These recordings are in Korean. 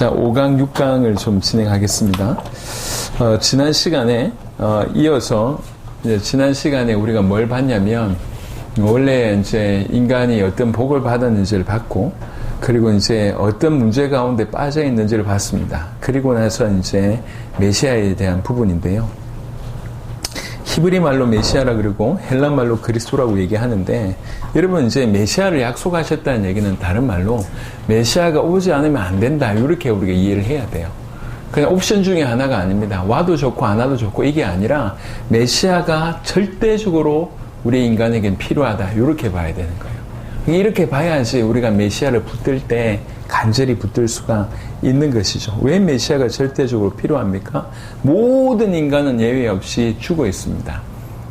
자, 5강, 6강을 좀 진행하겠습니다. 지난 시간에 이어서 지난 시간에 우리가 뭘 봤냐면 원래 이제 인간이 어떤 복을 받았는지를 봤고, 그리고 이제 어떤 문제 가운데 빠져 있는지를 봤습니다. 그리고 나서 이제 메시아에 대한 부분인데요. 히브리 말로 메시아라 그러고 헬라 말로 그리스도라고 얘기하는데, 여러분 이제 메시아를 약속하셨다는 얘기는 다른 말로 메시아가 오지 않으면 안 된다, 이렇게 우리가 이해를 해야 돼요. 그냥 옵션 중에 하나가 아닙니다. 와도 좋고 안 와도 좋고 이게 아니라 메시아가 절대적으로 우리 인간에겐 필요하다, 이렇게 봐야 되는 거예요. 이렇게 봐야지 우리가 메시아를 붙들 때 간절히 붙들 수가 있는 것이죠. 왜 메시아가 절대적으로 필요합니까? 모든 인간은 예외 없이 죽어 있습니다.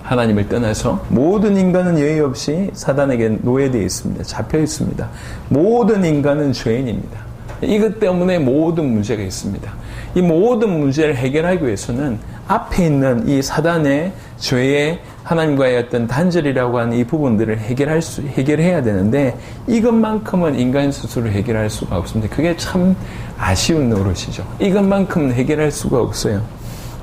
하나님을 떠나서 모든 인간은 예외 없이 사단에게 노예되어 있습니다. 잡혀 있습니다. 모든 인간은 죄인입니다. 이것 때문에 모든 문제가 있습니다. 이 모든 문제를 해결하기 위해서는 앞에 있는 이 사단의 죄의 하나님과의 어떤 단절이라고 하는 이 부분들을 해결해야 되는데, 이것만큼은 인간 스스로 해결할 수가 없습니다. 그게 참 아쉬운 노릇이죠. 이것만큼은 해결할 수가 없어요.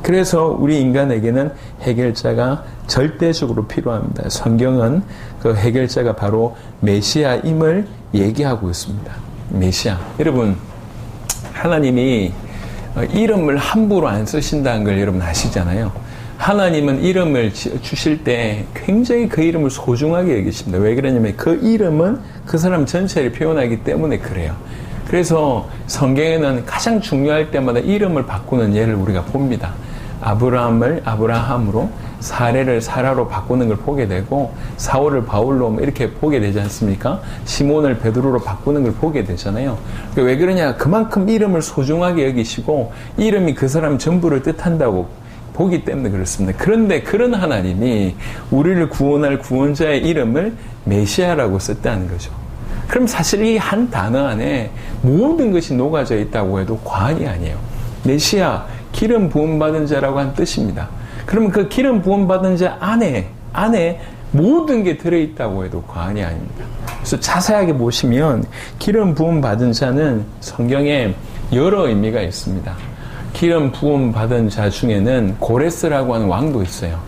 그래서 우리 인간에게는 해결자가 절대적으로 필요합니다. 성경은 그 해결자가 바로 메시아임을 얘기하고 있습니다. 메시아. 여러분, 하나님이 이름을 함부로 안 쓰신다는 걸 여러분 아시잖아요. 하나님은 이름을 주실 때 굉장히 그 이름을 소중하게 여기십니다. 왜 그러냐면 그 이름은 그 사람 전체를 표현하기 때문에 그래요. 그래서 성경에는 가장 중요할 때마다 이름을 바꾸는 예를 우리가 봅니다. 아브라함을 아브라함으로, 사레를 사라로 바꾸는 걸 보게 되고, 사울을 바울로 이렇게 보게 되지 않습니까? 시몬을 베드로로 바꾸는 걸 보게 되잖아요. 왜 그러냐? 그만큼 이름을 소중하게 여기시고 이름이 그 사람 전부를 뜻한다고 보기 때문에 그렇습니다. 그런데 그런 하나님이 우리를 구원할 구원자의 이름을 메시아라고 썼다는 거죠. 그럼 사실 이 한 단어 안에 모든 것이 녹아져 있다고 해도 과언이 아니에요. 메시아, 기름 부음받은 자라고 한 뜻입니다. 그러면 그 기름 부음받은 자 안에 모든 게 들어있다고 해도 과언이 아닙니다. 그래서 자세하게 보시면 기름 부음받은 자는 성경에 여러 의미가 있습니다. 기름 부음 받은 자 중에는 고레스라고 하는 왕도 있어요.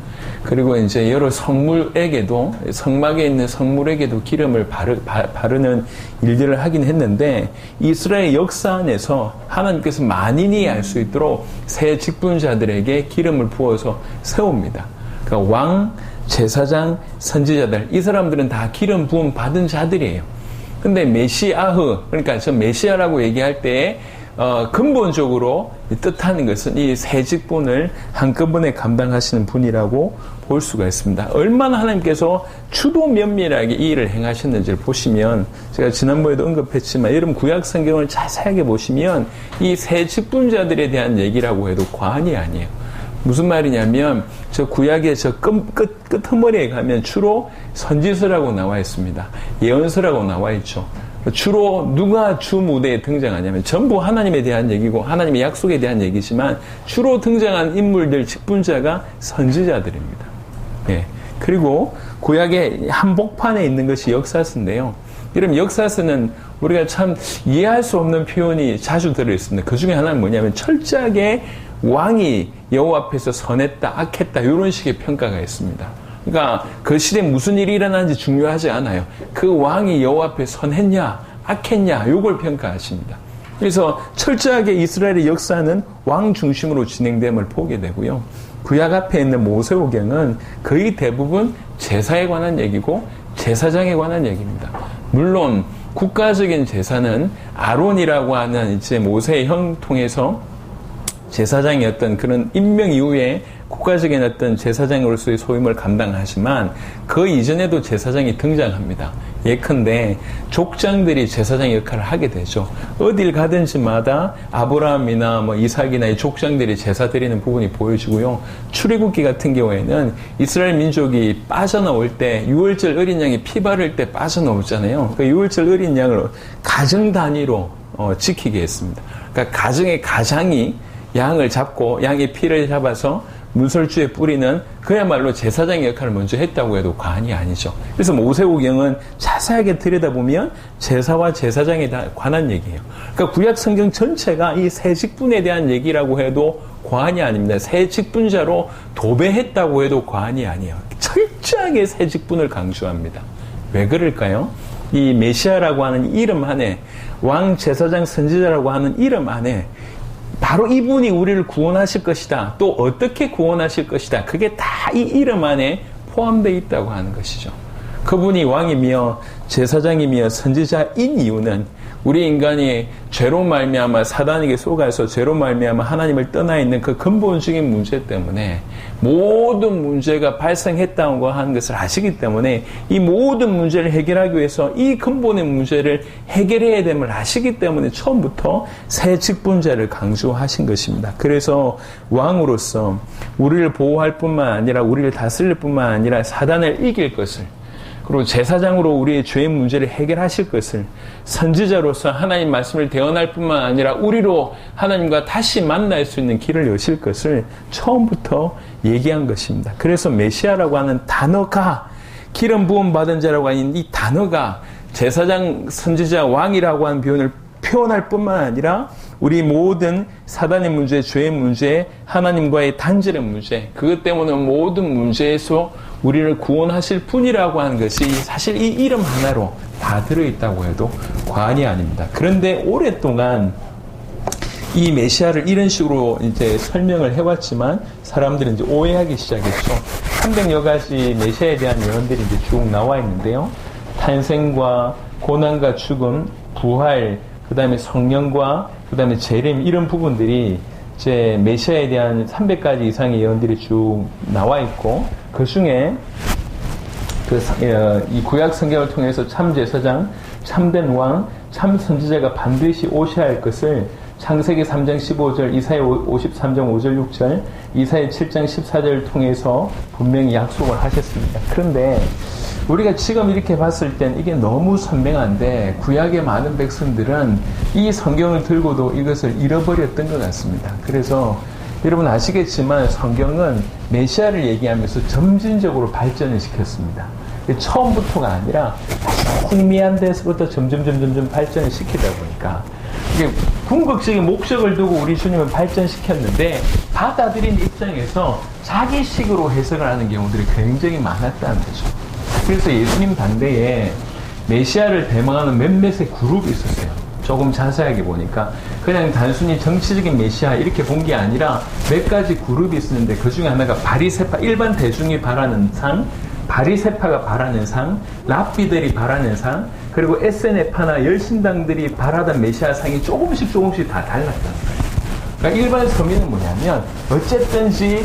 그리고 이제 여러 성물에게도, 성막에 있는 성물에게도 기름을 바르는 일들을 하긴 했는데, 이스라엘 역사 안에서 하나님께서 만인이 알 수 있도록 새 직분자들에게 기름을 부어서 세웁니다. 그러니까 왕, 제사장, 선지자들, 이 사람들은 다 기름 부음 받은 자들이에요. 근데 메시아흐, 그러니까 저 메시아라고 얘기할 때 근본적으로 뜻하는 것은 이 세 직분을 한꺼번에 감당하시는 분이라고 볼 수가 있습니다. 얼마나 하나님께서 추도 면밀하게 이 일을 행하셨는지를 보시면, 제가 지난번에도 언급했지만 여러분 구약 성경을 자세하게 보시면 이 세 직분자들에 대한 얘기라고 해도 과언이 아니에요. 무슨 말이냐면 저 구약의 저 끝머리에 가면 주로 선지서라고 나와 있습니다. 예언서라고 나와 있죠. 주로 누가 주 무대에 등장하냐면 전부 하나님에 대한 얘기고 하나님의 약속에 대한 얘기지만, 주로 등장한 인물들, 직분자가 선지자들입니다. 예. 그리고 구약의 한복판에 있는 것이 역사서인데요. 이런 역사서는 우리가 참 이해할 수 없는 표현이 자주 들어있습니다. 그 중에 하나는 뭐냐면 철저하게 왕이 여호와 앞에서 선했다, 악했다, 이런 식의 평가가 있습니다. 그러니까 그 시대에 무슨 일이 일어나는지 중요하지 않아요. 그 왕이 여호와 앞에 선했냐, 악했냐, 요걸 평가하십니다. 그래서 철저하게 이스라엘의 역사는 왕 중심으로 진행됨을 보게 되고요. 구약 앞에 있는 모세오경은 거의 대부분 제사에 관한 얘기고 제사장에 관한 얘기입니다. 물론 국가적인 제사는 아론이라고 하는 이제 모세의 형 통해서 제사장이었던 그런 임명 이후에 국가적인 어떤 제사장으로서의 소임을 감당하지만, 그 이전에도 제사장이 등장합니다. 예컨대 족장들이 제사장 역할을 하게 되죠. 어딜 가든지마다 아브라함이나 이삭이나 이 족장들이 제사 드리는 부분이 보여지고요. 출애굽기 같은 경우에는 이스라엘 민족이 빠져나올 때 유월절 어린 양이 피 바를 때 빠져나오잖아요. 그 유월절 어린 양을 가정 단위로 지키게 했습니다. 그러니까 가정의 가장이 양을 잡고 양의 피를 잡아서 문설주의 뿌리는 그야말로 제사장의 역할을 먼저 했다고 해도 과언이 아니죠. 그래서 모세오경은 자세하게 들여다보면 제사와 제사장에 관한 얘기예요. 그러니까 구약 성경 전체가 이 세 직분에 대한 얘기라고 해도 과언이 아닙니다. 세 직분자로 도배했다고 해도 과언이 아니에요. 철저하게 세 직분을 강조합니다. 왜 그럴까요? 이 메시아라고 하는 이름 안에, 왕, 제사장, 선지자라고 하는 이름 안에 바로 이분이 우리를 구원하실 것이다. 또 어떻게 구원하실 것이다. 그게 다 이 이름 안에 포함되어 있다고 하는 것이죠. 그분이 왕이며 제사장이며 선지자인 이유는 우리 인간이 죄로 말미암아 사단에게 속아서 죄로 말미암아 하나님을 떠나 있는 그 근본적인 문제 때문에 모든 문제가 발생했다고 하는 것을 아시기 때문에 이 모든 문제를 해결하기 위해서 이 근본의 문제를 해결해야 됨을 아시기 때문에 처음부터 새 직분자를 강조하신 것입니다. 그래서 왕으로서 우리를 보호할 뿐만 아니라 우리를 다스릴 뿐만 아니라 사단을 이길 것을, 그리고 제사장으로 우리의 죄의 문제를 해결하실 것을, 선지자로서 하나님 말씀을 대언할 뿐만 아니라 우리로 하나님과 다시 만날 수 있는 길을 여실 것을 처음부터 얘기한 것입니다. 그래서 메시아라고 하는 단어가, 기름 부음 받은 자라고 하는 이 단어가 제사장, 선지자, 왕이라고 하는 표현할 뿐만 아니라 우리 모든 사단의 문제, 죄의 문제, 하나님과의 단절의 문제, 그것 때문에 모든 문제에서 우리를 구원하실 분이라고 하는 것이 사실 이 이름 하나로 다 들어있다고 해도 과언이 아닙니다. 그런데 오랫동안 이 메시아를 이런 식으로 이제 설명을 해왔지만 사람들은 이제 오해하기 시작했죠. 300여 가지 메시아에 대한 예언들이 이제 쭉 나와 있는데요. 탄생과 고난과 죽음, 부활, 그 다음에 성령과 그 다음에 재림, 이런 부분들이 이제 메시아에 대한 300가지 이상의 예언들이 쭉 나와 있고, 그 중에 이 구약 성경을 통해서 참 제사장, 참된 왕, 참 선지자가 반드시 오셔야 할 것을 창세기 3장 15절, 이사야 53장 5절 6절, 이사야 7장 14절을 통해서 분명히 약속을 하셨습니다. 그런데 우리가 지금 이렇게 봤을 땐 이게 너무 선명한데 구약의 많은 백성들은 이 성경을 들고도 이것을 잃어버렸던 것 같습니다. 그래서 여러분 아시겠지만 성경은 메시아를 얘기하면서 점진적으로 발전을 시켰습니다. 처음부터가 아니라 희미한 데서부터 점점 발전을 시키다 보니까 이게 궁극적인 목적을 두고 우리 주님을 발전시켰는데 받아들인 입장에서 자기식으로 해석을 하는 경우들이 굉장히 많았다는 거죠. 그래서 예수님 당대에 메시아를 대망하는 몇몇의 그룹이 있었어요. 조금 자세하게 보니까 그냥 단순히 정치적인 메시아 이렇게 본 게 아니라 몇 가지 그룹이 있었는데 그 중에 하나가 바리새파, 일반 대중이 바라는 상, 바리새파가 바라는 상, 랍비들이 바라는 상, 그리고 SNF나 열신당들이 바라던 메시아 상이 조금씩 다 달랐다는 거예요. 그러니까 일반 서민은 뭐냐면 어쨌든지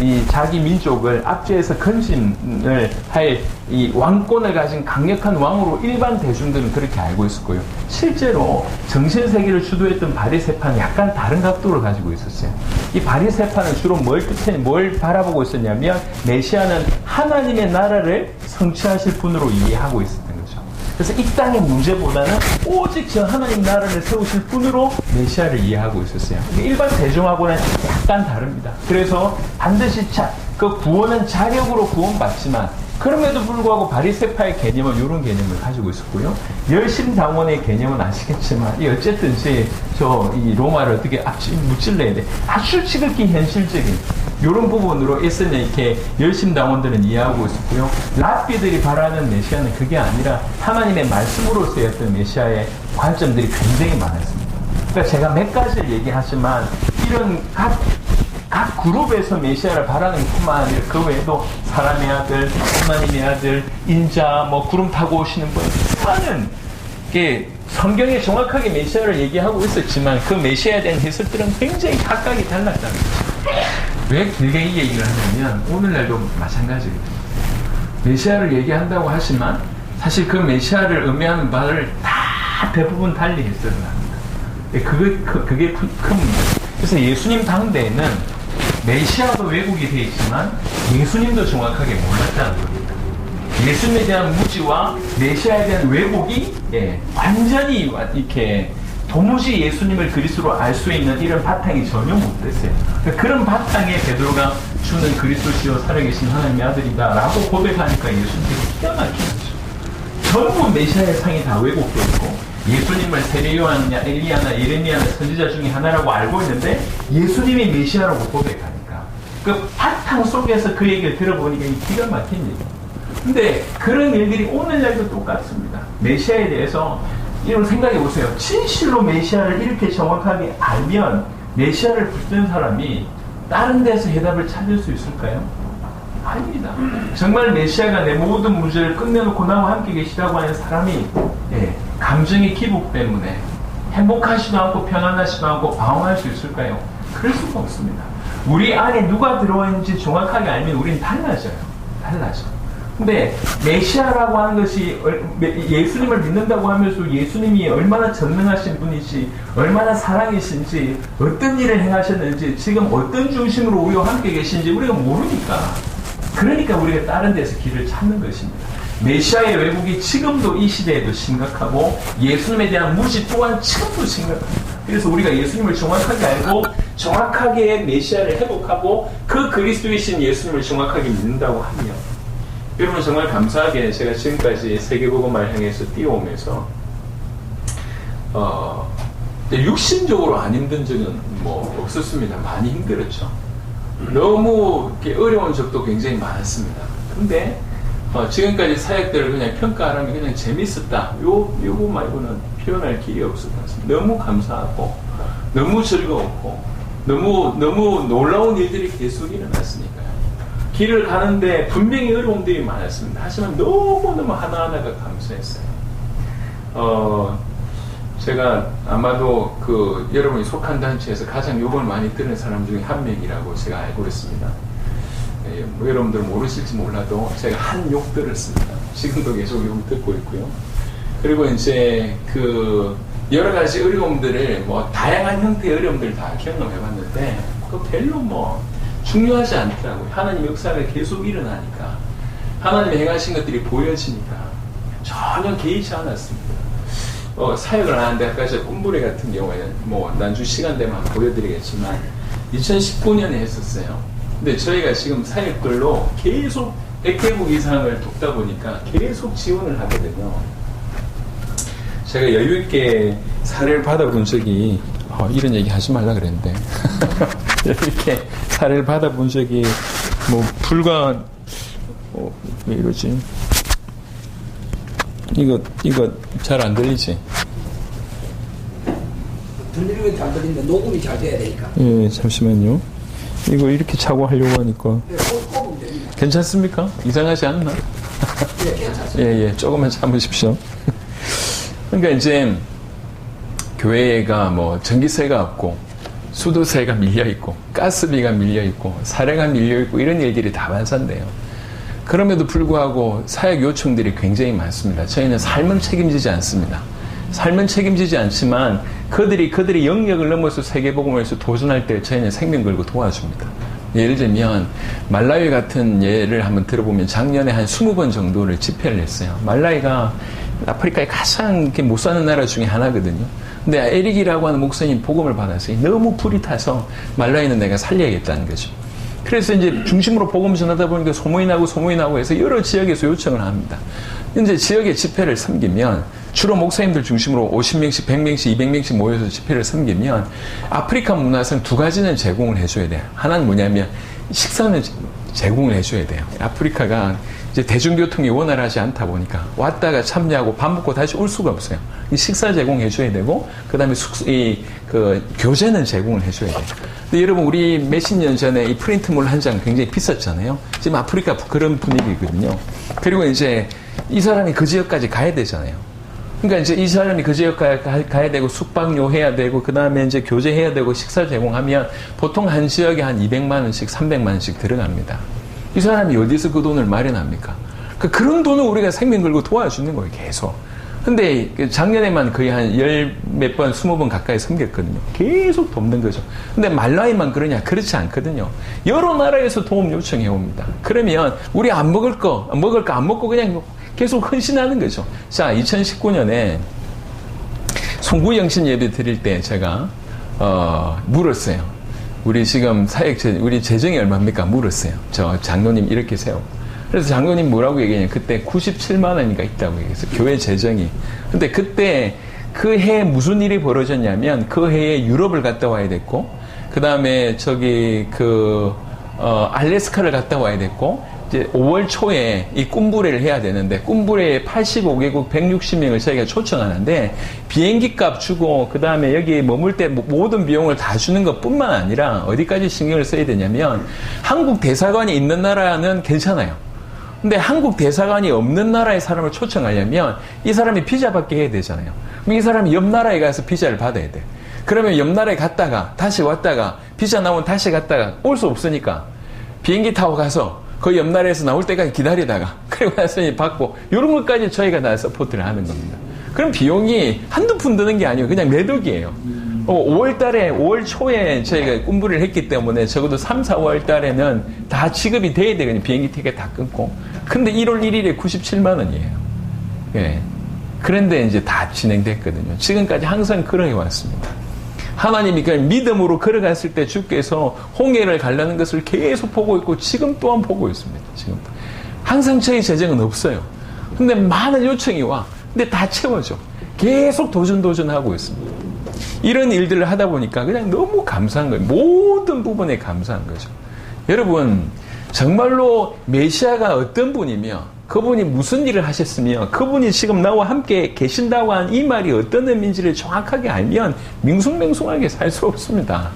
이 자기 민족을 압제해서 건진을 할 이 왕권을 가진 강력한 왕으로 일반 대중들은 그렇게 알고 있었고요. 실제로 정신세계를 주도했던 바리새파는 약간 다른 각도를 가지고 있었어요. 이 바리새파는 주로 뭘 바라보고 있었냐면 메시아는 하나님의 나라를 성취하실 분으로 이해하고 있었던 거죠. 그래서 이 땅의 문제보다는 오직 저 하나님 나라를 세우실 분으로 메시아를 이해하고 있었어요. 일반 대중하고는 약간 다릅니다. 그래서 반드시 그 구원은 자력으로 구원받지만 그럼에도 불구하고 바리새파의 개념은 이런 개념을 가지고 있었고요. 열심당원의 개념은 아시겠지만 어쨌든지 이 로마를 어떻게 무찔러야 돼. 아주 지극히 현실적인 이런 부분으로 이렇게 열심당원들은 이해하고 있었고요. 랍비들이 바라는 메시아는 그게 아니라 하나님의 말씀으로서의 어떤 메시아의 관점들이 굉장히 많았습니다. 그러니까 제가 몇 가지를 얘기하지만 이런 각 그룹에서 메시아를 바라는 뿐만 아니라 그 외에도 사람의 아들, 하나님의 아들, 인자, 구름 타고 오시는 분, 많은 성경에 정확하게 메시아를 얘기하고 있었지만 그 메시아에 대한 해석들은 굉장히 각각이 달랐다는 거죠. 왜 길게 이 얘기를 하냐면 오늘날도 마찬가지거든요. 메시아를 얘기한다고 하지만 사실 그 메시아를 의미하는 바를 다 대부분 달리 해석을 합니다. 그게 큰 문제예요. 그래서 예수님 당대에는 메시아도 왜곡이 되어 있지만 예수님도 정확하게 몰랐다는 겁니다. 예수님에 대한 무지와 메시아에 대한 왜곡이 완전히 이렇게 도무지 예수님을 그리스도로 알 수 있는 이런 바탕이 전혀 못 됐어요. 그러니까 그런 바탕에 베드로가 주는 그리스도시요 살아계신 하나님의 아들이다라고 고백하니까 예수님께서 기가 막힌 거죠. 전부 메시아의 상이 다 왜곡되어 있고 예수님을 세례요한이나 엘리야나 예레미야나 선지자 중에 하나라고 알고 있는데 예수님이 메시아라고 고백하니까 그 바탕 속에서 그 얘기를 들어보니까 기가 막힌 얘기예요. 근데 그런 일들이 오늘날도 똑같습니다. 메시아에 대해서 이런 생각해 보세요. 진실로 메시아를 이렇게 정확하게 알면 메시아를 붙든 사람이 다른 데서 해답을 찾을 수 있을까요? 아닙니다. 정말 메시아가 내 모든 문제를 끝내놓고 나와 함께 계시다고 하는 사람이 감정의 기복 때문에 행복하지도 않고 편안하지도 않고 방황할 수 있을까요? 그럴 수가 없습니다. 우리 안에 누가 들어와 있는지 정확하게 알면 우리는 달라져요. 근데 메시아라고 하는 것이 예수님을 믿는다고 하면서 예수님이 얼마나 전능하신 분이지 얼마나 사랑이신지 어떤 일을 행하셨는지 지금 어떤 중심으로 우리와 함께 계신지 우리가 모르니까 그러니까 우리가 다른 데서 길을 찾는 것입니다. 메시아의 왜곡이 지금도 이 시대에도 심각하고 예수님에 대한 무지 또한 지금도 심각합니다. 그래서 우리가 예수님을 정확하게 알고 정확하게 메시아를 회복하고 그 그리스도이신 예수님을 정확하게 믿는다고 하면 여러분 정말 감사하게 제가 지금까지 세계복음화를 향해서 뛰어오면서 육신적으로 안 힘든 적은 뭐 없었습니다. 많이 힘들었죠. 너무 어려운 적도 굉장히 많았습니다. 근데 지금까지 사역들을 그냥 평가하면 그냥 재밌었다. 요거 말고는 표현할 길이 없었다. 너무 감사하고 너무 즐거웠고 너무 놀라운 일들이 계속 일어났으니까요. 길을 가는데 분명히 어려움들이 많았습니다. 하지만 너무너무 하나하나가 감사했어요. 제가 아마도 여러분이 속한 단체에서 가장 욕을 많이 들은 사람 중에 한 명이라고 제가 알고 있습니다. 뭐 여러분들 모르실지 몰라도 제가 한 욕 들었습니다. 지금도 계속 욕 듣고 있고요. 그리고 이제 여러 가지 어려움들을 다양한 형태의 어려움들을 다 경험해봤는데 별로 중요하지 않더라고요. 하나님 역사가 계속 일어나니까 하나님이 행하신 것들이 보여지니까 전혀 개의치 않았습니다. 사역을 하는데 아까 저 꿈부레 같은 경우에는 난주 시간 되면 보여드리겠지만 2019년에 했었어요. 근데 저희가 지금 사역들로 계속 100개국 이상을 돕다 보니까 계속 지원을 하거든요. 제가 여유있게 사례를 받아본 적이 이런 얘기 하지 말라 그랬는데 이렇게 사례를 받아본 적이 불과 왜 이러지? 이거 잘 안 들리지? 들리면 잘 들리는데 녹음이 잘 돼야 되니까. 예, 잠시만요. 이거 이렇게 차고 하려고 하니까. 네, 꼽으면 됩니다. 괜찮습니까? 이상하지 않나? 네, 괜찮습니다. 예, 조금만 참으십시오. 그러니까 이제 교회가 전기세가 없고 수도세가 밀려있고 가스비가 밀려있고 사례가 밀려있고 이런 일들이 다 반산돼요. 그럼에도 불구하고 사역 요청들이 굉장히 많습니다. 저희는 삶은 책임지지 않습니다. 삶은 책임지지 않지만 그들이 영역을 넘어서 세계복음에서 도전할 때 저희는 생명 걸고 도와줍니다. 예를 들면 말라위 같은 예를 한번 들어보면 작년에 한 20번 정도를 집회를 했어요. 말라위가 아프리카에 가장 못 사는 나라 중에 하나거든요. 근데 에릭이라고 하는 목사님 복음을 받았어요. 너무 불이 타서 말라위는 내가 살려야겠다는 거죠. 그래서 이제 중심으로 복음 전하다 보니까 소문이 나고 해서 여러 지역에서 요청을 합니다. 이제 지역의 집회를 섬기면 주로 목사님들 중심으로 50명씩, 100명씩, 200명씩 모여서 집회를 섬기면 아프리카 문화상 두 가지는 제공을 해줘야 돼요. 하나는 뭐냐면 식사는 제공을 해줘야 돼요. 아프리카가 이제 대중교통이 원활하지 않다 보니까 왔다가 참여하고 밥 먹고 다시 올 수가 없어요. 식사 제공해줘야 되고, 그 다음에 교재는 제공을 해줘야 돼요. 근데 여러분, 우리 몇십 년 전에 이 프린트물 한 장 굉장히 비쌌잖아요. 지금 아프리카 그런 분위기거든요. 그리고 이제 이 사람이 그 지역까지 가야 되잖아요. 그러니까 이제 이 사람이 그 지역까지 가야 되고, 숙박료 해야 되고, 그 다음에 이제 교재 해야 되고, 식사 제공하면 보통 한 지역에 한 200만원씩, 300만원씩 들어갑니다. 이 사람이 어디서 그 돈을 마련합니까? 그런 돈을 우리가 생명 걸고 도와주는 거예요, 계속. 근데 작년에만 거의 한 10몇 번, 20번 가까이 섬겼거든요. 계속 돕는 거죠. 근데 말라위만 그러냐? 그렇지 않거든요. 여러 나라에서 도움 요청해 옵니다. 그러면 우리 안 먹을 거 안 먹고 그냥 계속 헌신하는 거죠. 자, 2019년에 송구영신 예배 드릴 때 제가 물었어요. 우리 지금 우리 재정이 얼마입니까? 물었어요. 저 장로님 이렇게 세워. 그래서 장로님 뭐라고 얘기했냐면 그때 97만 원인가 있다고 얘기했어요. 교회 재정이. 근데 그때 그 해에 무슨 일이 벌어졌냐면 그 해에 유럽을 갔다 와야 됐고 그 다음에 알래스카를 갔다 와야 됐고 이제 5월 초에 이 꿈부레를 해야 되는데 꿈부레에 85개국 160명을 저희가 초청하는데 비행기 값 주고 그 다음에 여기 머물 때 모든 비용을 다 주는 것뿐만 아니라 어디까지 신경을 써야 되냐면 한국 대사관이 있는 나라는 괜찮아요. 근데 한국 대사관이 없는 나라의 사람을 초청하려면 이 사람이 비자 받게 해야 되잖아요. 그럼 이 사람이 옆 나라에 가서 비자를 받아야 돼. 그러면 옆 나라에 갔다가 다시 왔다가 비자 나오면 다시 갔다가 올 수 없으니까 비행기 타고 가서 그 옆 나라에서 나올 때까지 기다리다가 그리고 나서 받고 이런 것까지 저희가 다 서포트를 하는 겁니다. 그럼 비용이 한두 푼 드는 게 아니고 그냥 매덕이에요. 5월 초에 저희가 꿈부를 했기 때문에 적어도 3, 4월 달에는 다 지급이 돼야 되거든요. 비행기 티켓 다 끊고. 근데 1월 1일에 97만 원이에요. 예. 그런데 이제 다 진행됐거든요. 지금까지 항상 그러해 왔습니다. 하나님이 그냥 믿음으로 걸어갔을 때 주께서 홍해를 가려는 것을 계속 보고 있고 지금 또한 보고 있습니다. 지금 항상 저희 재정은 없어요. 근데 많은 요청이 와. 근데 다 채워져. 계속 도전하고 있습니다. 이런 일들을 하다 보니까 그냥 너무 감사한 거예요. 모든 부분에 감사한 거죠. 여러분, 정말로 메시아가 어떤 분이며 그분이 무슨 일을 하셨으며 그분이 지금 나와 함께 계신다고 한 이 말이 어떤 의미인지를 정확하게 알면 밍숭맹숭하게 살 수 없습니다.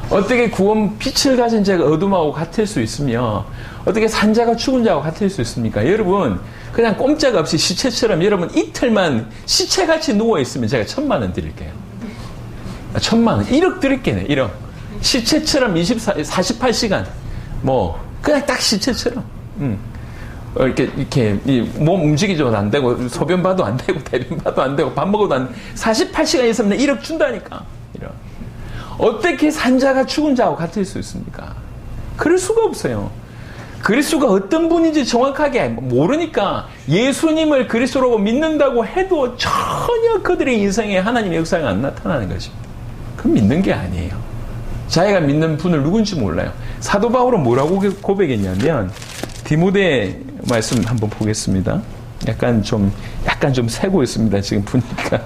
어떻게 구원 빛을 가진 자가 어둠하고 같을 수 있으며 어떻게 산자가 죽은 자하고 같을 수 있습니까? 여러분, 그냥 꼼짝없이 시체처럼 여러분 이틀만 시체같이 누워있으면 제가 1,000만 원 드릴게요. 1,000만 원. 1억 드릴게요. 1억. 시체처럼 48시간. 그냥 딱 시체처럼. 이렇게, 몸 움직이줘도 안 되고, 소변 봐도 안 되고, 대변 봐도 안 되고, 밥 먹어도 안 되고, 48시간 있으면 1억 준다니까. 이런. 어떻게 산자가 죽은 자하고 같을 수 있습니까? 그럴 수가 없어요. 그리스도가 어떤 분인지 정확하게 모르니까 예수님을 그리스도라고 믿는다고 해도 전혀 그들의 인생에 하나님의 역사가 안 나타나는 것입니다. 그건 믿는 게 아니에요. 자기가 믿는 분을 누군지 몰라요. 사도 바울은 뭐라고 고백했냐면 디모데 말씀 한번 보겠습니다. 약간 좀 새고 있습니다. 지금 보니까.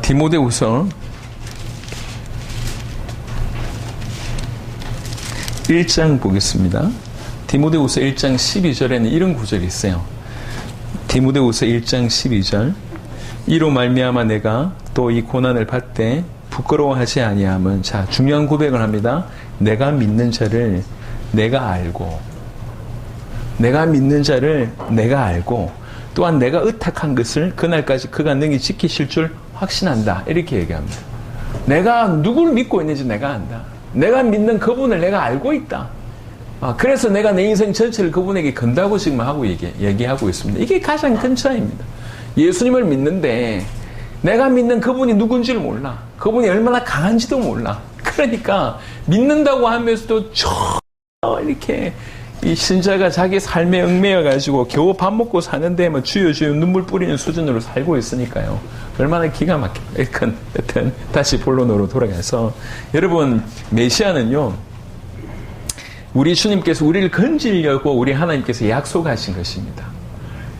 디모데후서 1장 보겠습니다. 디모데후서 1장 12절에는 이런 구절이 있어요. 디모데후서 1장 12절 이로 말미암아 내가 또 이 고난을 받되 부끄러워하지 아니함은 자 중요한 고백을 합니다. 내가 믿는 자를 내가 알고 또한 내가 의탁한 것을 그날까지 그가 능히 지키실 줄 확신한다. 이렇게 얘기합니다. 내가 누구를 믿고 있는지 내가 안다. 내가 믿는 그분을 내가 알고 있다. 그래서 내가 내 인생 전체를 그분에게 건다고 지금 얘기하고 있습니다. 이게 가장 큰 차이입니다. 예수님을 믿는데 내가 믿는 그분이 누군지를 몰라. 그분이 얼마나 강한지도 몰라. 그러니까 믿는다고 하면서도 이렇게 이 신자가 자기 삶에 얽매여가지고 겨우 밥 먹고 사는데 주여 눈물 뿌리는 수준으로 살고 있으니까요. 얼마나 기가 막혀요. 여튼 다시 본론으로 돌아가서 여러분 메시아는요. 우리 주님께서 우리를 건지려고 우리 하나님께서 약속하신 것입니다.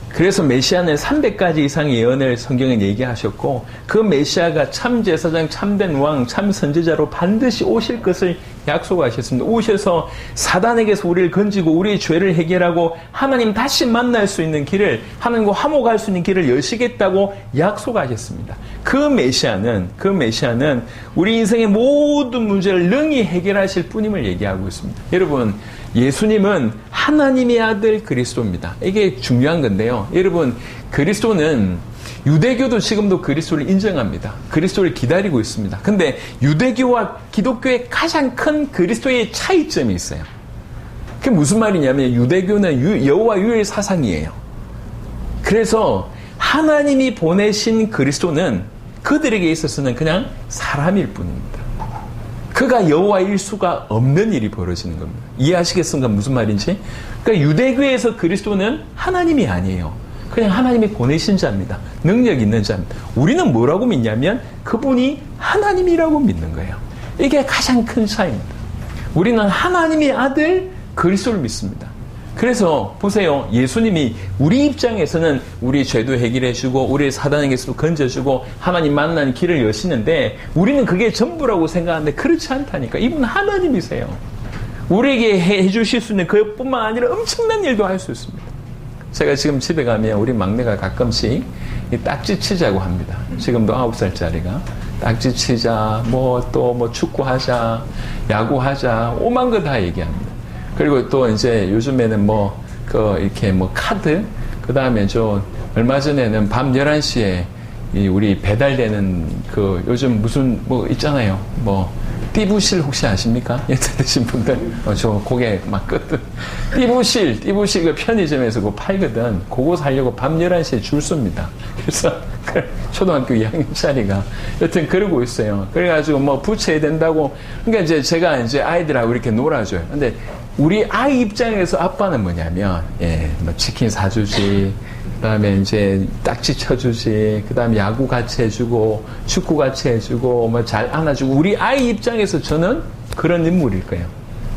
그래서 메시아는 300가지 이상의 예언을 성경에 얘기하셨고 그 메시아가 참 제사장, 참된 왕, 참 선지자로 반드시 오실 것을 약속하셨습니다. 오셔서 사단에게서 우리를 건지고 우리의 죄를 해결하고 하나님 다시 만날 수 있는 길을 하나님과 화목할 수 있는 길을 여시겠다고 약속하셨습니다. 그 메시아는 우리 인생의 모든 문제를 능히 해결하실 분임을 얘기하고 있습니다. 여러분 예수님은 하나님의 아들 그리스도입니다. 이게 중요한 건데요. 여러분 그리스도는 유대교도 지금도 그리스도를 인정합니다. 그리스도를 기다리고 있습니다. 근데 유대교와 기독교의 가장 큰 그리스도의 차이점이 있어요. 그게 무슨 말이냐면 유대교는 여호와 유일 사상이에요. 그래서 하나님이 보내신 그리스도는 그들에게 있어서는 그냥 사람일 뿐입니다. 그가 여호와일 수가 없는 일이 벌어지는 겁니다. 이해하시겠습니까? 무슨 말인지? 그러니까 유대교에서 그리스도는 하나님이 아니에요. 그냥 하나님이 보내신 자입니다. 능력 있는 자입니다. 우리는 뭐라고 믿냐면 그분이 하나님이라고 믿는 거예요. 이게 가장 큰 차이입니다. 우리는 하나님의 아들 그리스도를 믿습니다. 그래서 보세요. 예수님이 우리 입장에서는 우리 죄도 해결해 주고 우리 사단에게서도 건져주고 하나님 만나는 길을 여시는데 우리는 그게 전부라고 생각하는데 그렇지 않다니까. 이분은 하나님이세요. 우리에게 해주실 수 있는 그것뿐만 아니라 엄청난 일도 할 수 있습니다. 제가 지금 집에 가면 우리 막내가 가끔씩 딱지 치자고 합니다. 지금도 9살짜리가 딱지 치자, 또 축구하자, 야구하자, 오만 거 다 얘기합니다. 그리고 또 이제 요즘에는 이렇게 카드, 그 다음에 얼마 전에는 밤 11시에 우리 배달되는 요즘 무슨 있잖아요. 띠부실 혹시 아십니까? 예전 드신 분들? 저 고개 막 끄덕. 띠부실 그 편의점에서 그거 팔거든. 그거 사려고 밤 11시에 줄 섭니다. 그래서 초등학교 2학년짜리가 여튼 그러고 있어요. 그래가지고 부채야 된다고. 그러니까 이제 제가 이제 아이들하고 이렇게 놀아줘요. 근데 우리 아이 입장에서 아빠는 뭐냐면, 치킨 사주지, 그 다음에 이제 딱지 쳐주지, 그 다음에 야구 같이 해주고, 축구 같이 해주고, 잘 안아주고, 우리 아이 입장에서 저는 그런 인물일 거예요.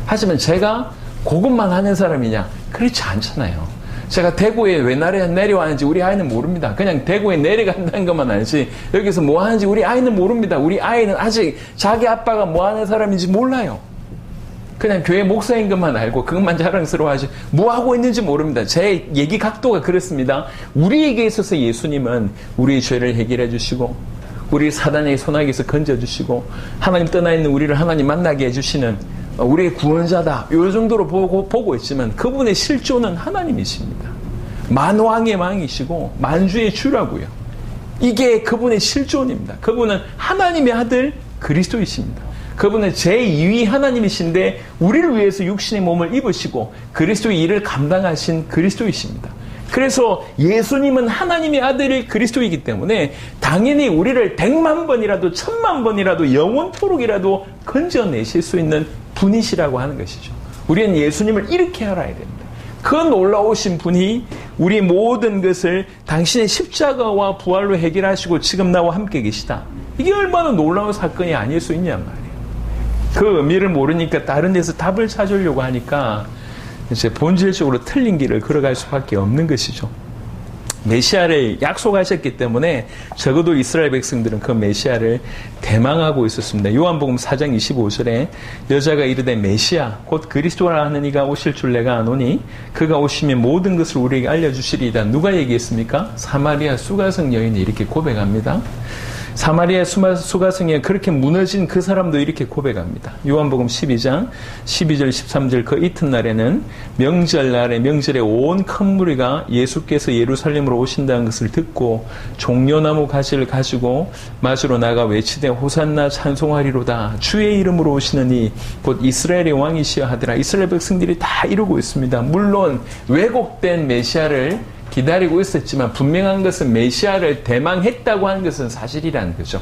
하지만 제가 그것만 하는 사람이냐? 그렇지 않잖아요. 제가 대구에 왜 내려왔는지 우리 아이는 모릅니다. 그냥 대구에 내려간다는 것만 알지, 여기서 뭐 하는지 우리 아이는 모릅니다. 우리 아이는 아직 자기 아빠가 뭐 하는 사람인지 몰라요. 그냥 교회 목사인 것만 알고 그것만 자랑스러워하지 뭐 하고 있는지 모릅니다. 제 얘기 각도가 그렇습니다. 우리에게 있어서 예수님은 우리의 죄를 해결해 주시고 우리 사단의 소나기에서 건져주시고 하나님 떠나 있는 우리를 하나님 만나게 해주시는 우리의 구원자다. 이 정도로 보고 있지만 그분의 실존은 하나님이십니다. 만왕의 왕이시고 만주의 주라고요. 이게 그분의 실존입니다. 그분은 하나님의 아들 그리스도이십니다. 그분은 제2위 하나님이신데 우리를 위해서 육신의 몸을 입으시고 그리스도의 일을 감당하신 그리스도이십니다. 그래서 예수님은 하나님의 아들이 그리스도이기 때문에 당연히 우리를 100만 번이라도 1000만 번이라도 영원토록이라도 건져내실 수 있는 분이시라고 하는 것이죠. 우리는 예수님을 이렇게 알아야 됩니다. 그 놀라우신 분이 우리 모든 것을 당신의 십자가와 부활로 해결하시고 지금 나와 함께 계시다. 이게 얼마나 놀라운 사건이 아닐 수 있냔 말이에요. 그 의미를 모르니까 다른 데서 답을 찾으려고 하니까 이제 본질적으로 틀린 길을 걸어갈 수밖에 없는 것이죠. 메시아를 약속하셨기 때문에 적어도 이스라엘 백성들은 그 메시아를 대망하고 있었습니다. 요한복음 4장 25절에 여자가 이르되 메시아 곧 그리스도라 하는 이가 오실 줄 내가 아노니 그가 오시면 모든 것을 우리에게 알려주시리이다. 누가 얘기했습니까? 사마리아 수가성 여인이 이렇게 고백합니다. 사마리아 수가성에 그렇게 무너진 그 사람도 이렇게 고백합니다. 요한복음 12장 12절 13절 그 이튿날에는 명절날에 명절에 온 큰 무리가 예수께서 예루살렘으로 오신다는 것을 듣고 종려나무 가지를 가지고 마주로 나가 외치되 호산나 찬송하리로다. 주의 이름으로 오시는 이 곧 이스라엘의 왕이시여 하더라. 이스라엘 백성들이 다 이루고 있습니다. 물론 왜곡된 메시아를 기다리고 있었지만 분명한 것은 메시아를 대망했다고 하는 것은 사실이라는 거죠.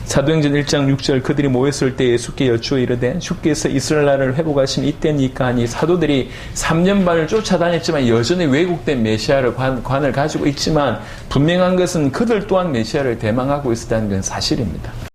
사도행전 1장 6절 그들이 모였을 때 예수께 여쭈어 이르되 주께서 이스라엘 나라를 회복하신 이때니까 하니 사도들이 3년 반을 쫓아다녔지만 여전히 왜곡된 메시아를 관을 가지고 있지만 분명한 것은 그들 또한 메시아를 대망하고 있었다는 건 사실입니다.